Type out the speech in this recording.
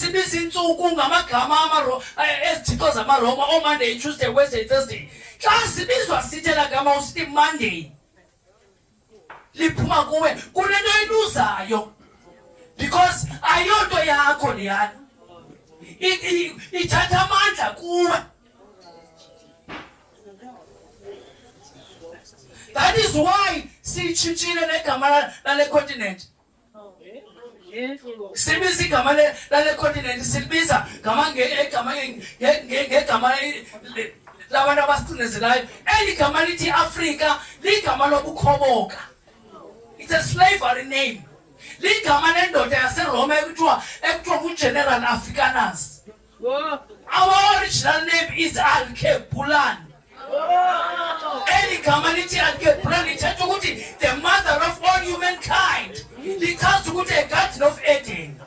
sibiza insuku ngamagama ezithixo zamaRoma, Monday, Tuesday, Wednesday, Thursday. Xa sibizwa sithi la gama usithi Monday, liphuma kuwe kunento eluzayo, because ayonto yakho leyana, ithatha amandla kuwe. That is why sitshintshile negama lale continent. Sibiza igama lale continent, silibiza ngegama labantu abasicindezelayo. Eli gama lithi Africa ligama lokukhoboka. It's a slavery name. Ligama lendoda yaseRoma ekuthiwa nguGeneral Africanus. Our original name is Alkebulan. Eli gama lithi Alkebulan lithetha ukuthi the mother of all humankind. Lichaza ukuthi a garden of Eden.